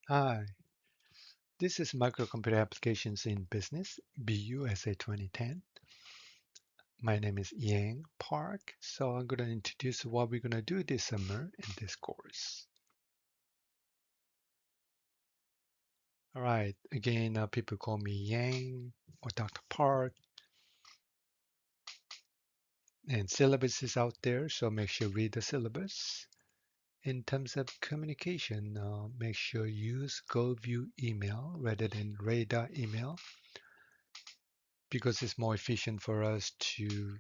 Hi, this is Microcomputer Applications in Business, BUSA 2010. My name is Yang Park, so I'm going to introduce what we're going to do this summer in this course. All right, again, people call me Yang or Dr. Park, and syllabus is out there, so make sure you read the syllabus. In terms of communication, make sure you use GoView email rather than Radar email because it's more efficient for us to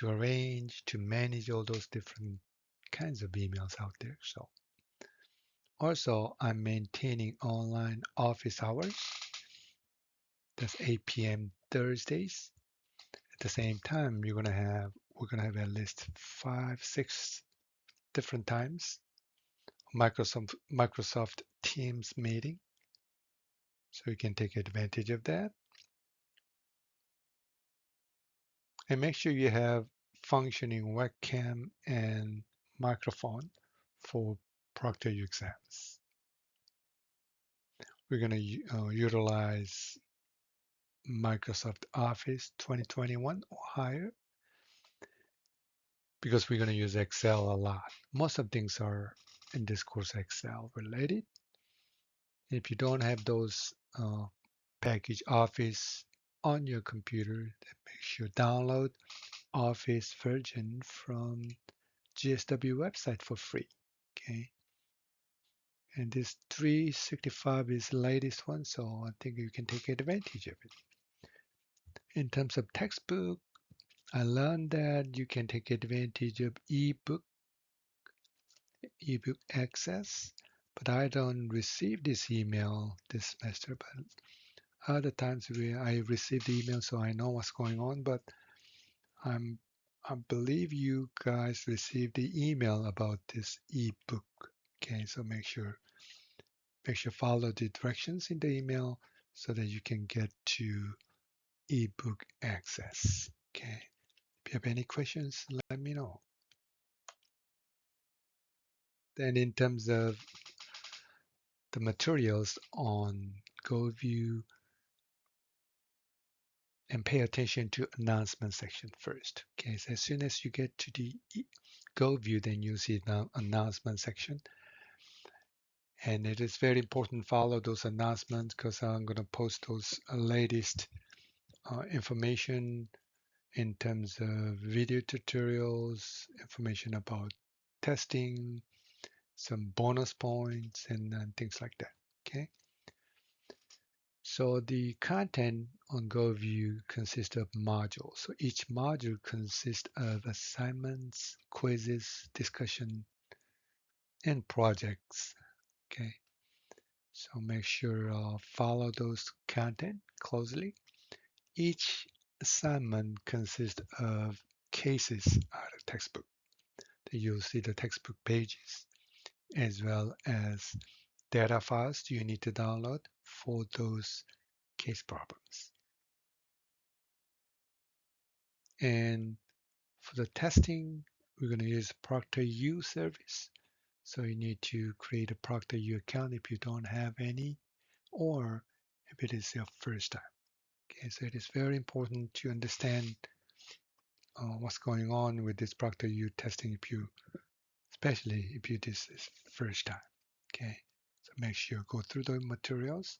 arrange, to manage all those different kinds of emails out there. So also I'm maintaining online office hours. That's 8 p.m. Thursdays. At the same time, we're gonna have at least 5, 6 different times Microsoft Teams meeting. So you can take advantage of that. And make sure you have functioning webcam and microphone for proctor exams. We're going to utilize Microsoft Office 2021 or higher because we're going to use Excel a lot. Most of things are in this course Excel related. If you don't have those package Office on your computer, then make sure download Office version from GSW website for free. Okay. And this 365 is the latest one, so I think you can take advantage of it. In terms of textbook, I learned that you can take advantage of ebook access, but I don't receive this email this semester. But other times where I receive the email, so I know what's going on. But I'm I believe you guys received the email about this ebook. Okay, so make sure follow the directions in the email so that you can get to ebook access. Okay. If you have any questions, let me know. Then in terms of the materials on GoView, and pay attention to announcement section first. Okay, so as soon as you get to the GoView, then you see the announcement section. And it is very important to follow those announcements because I'm going to post those latest information in terms of video tutorials, information about testing, some bonus points, and things like that. Okay. So the content on GoView consists of modules. So each module consists of assignments, quizzes, discussion, and projects. Okay. So make sure follow those content closely. Each assignment consists of cases out of textbook. You'll see the textbook pages as well as data files you need to download for those case problems. And for the testing, we're going to use ProctorU service. So you need to create a ProctorU account if you don't have any, or if it is your first time. Okay, so it is very important to understand what's going on with this ProctorU testing especially if you this is first time. Okay, so make sure you go through the materials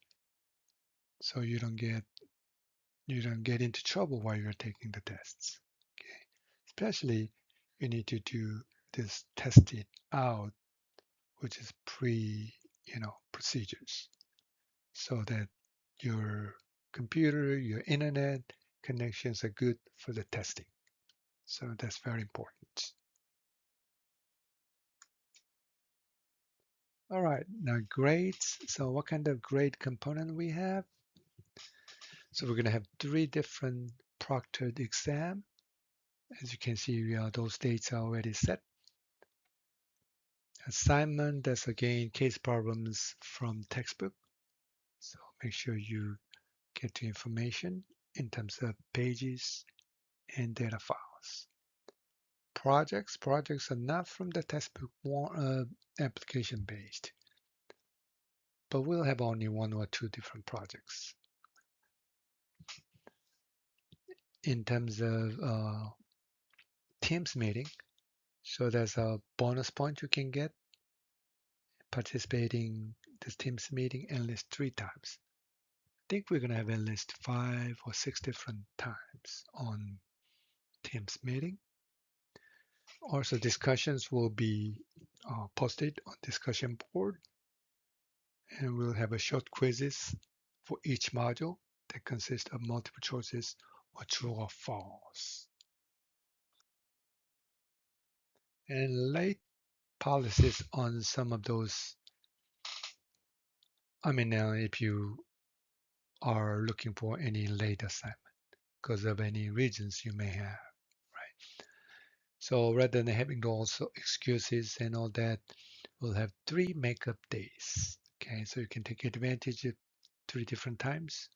so you don't get into trouble while you're taking the tests. Okay, especially you need to do this test it out, which is procedures, so that your computer, your internet connections are good for the testing. So that's very important. All right, now grades. So what kind of grade component we have? So we're going to have 3 different proctored exam. As you can see, those dates are already set. Assignment, that's again case problems from textbook. So make sure you get the information in terms of pages and data files. Projects are not from the textbook, more application based. but we'll have only one or two different projects. In terms of Teams meeting, so there's a bonus point you can get participating this Teams meeting at least 3 times. I think we're going to have at least 5 or 6 different times on Teams meeting. Also, discussions will be posted on discussion board, and we'll have a short quizzes for each module that consists of multiple choices or true or false. And late policies on some of those. If you are looking for any late assignment because of any reasons you may have, right? So rather than having those excuses and all that, we'll have 3 makeup days. Okay, so you can take advantage of 3 different times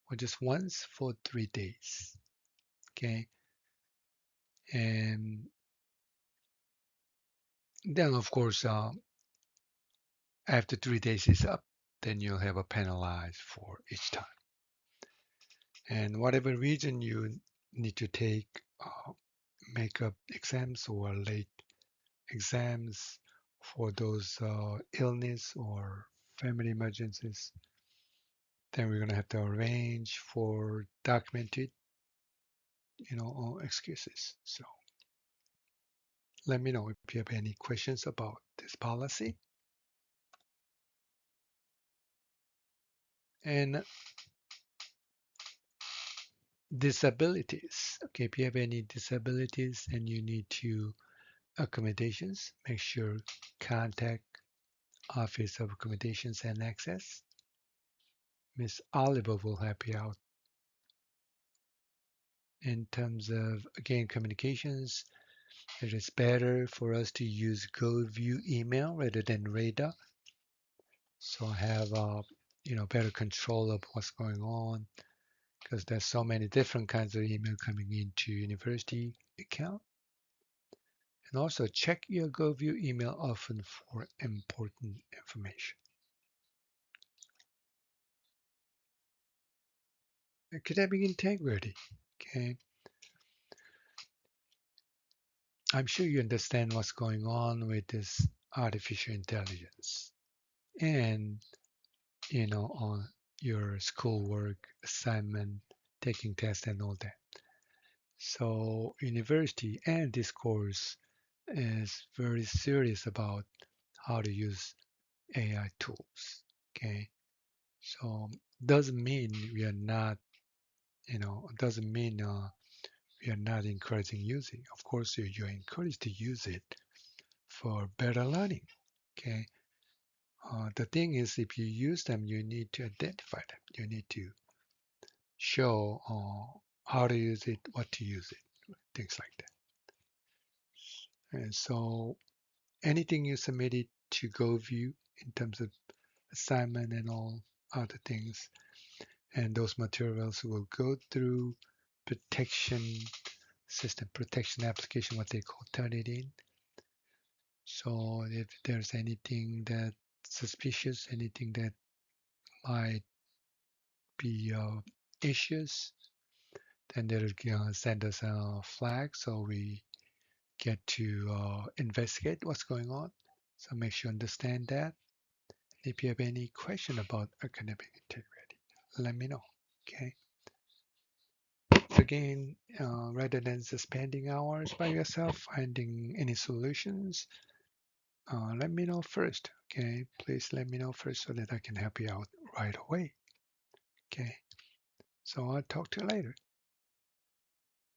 or just once for 3 days. Okay, and then of course, after 3 days is up, then you'll have a penalized for each time. And whatever reason you need to take makeup exams or late exams for those illness or family emergencies, then we're going to have to arrange for documented, excuses. So let me know if you have any questions about this policy. And disabilities. Okay, if you have any disabilities and you need to accommodations, make sure contact Office of Accommodations and Access. Miss Oliver will help you out. In terms of, again, communications, it is better for us to use GoView email rather than Radar. So I have, better control of what's going on because there's so many different kinds of email coming into university account. And also check your GoView email often for important information. Academic integrity. Okay. I'm sure you understand what's going on with this artificial intelligence and, on your schoolwork, assignment, taking tests and all that. So university and this course is very serious about how to use AI tools. Okay. So doesn't mean we are not, doesn't mean we are not encouraging using. Of course, you're encouraged to use it for better learning. Okay. The thing is, if you use them, you need to identify them. You need to show how to use it, what to use it, things like that. And so anything you submitted to GoView in terms of assignment and all other things, and those materials will go through protection system, protection application, what they call Turnitin. So if there's anything that suspicious, anything that might be issues, then they'll send us a flag so we get to investigate what's going on. So make sure you understand that. If you have any question about academic integrity, let me know. Okay. So again, rather than just spending hours by yourself finding any solutions, let me know first. Okay. Please let me know first so that I can help you out right away. Okay. So I'll talk to you later.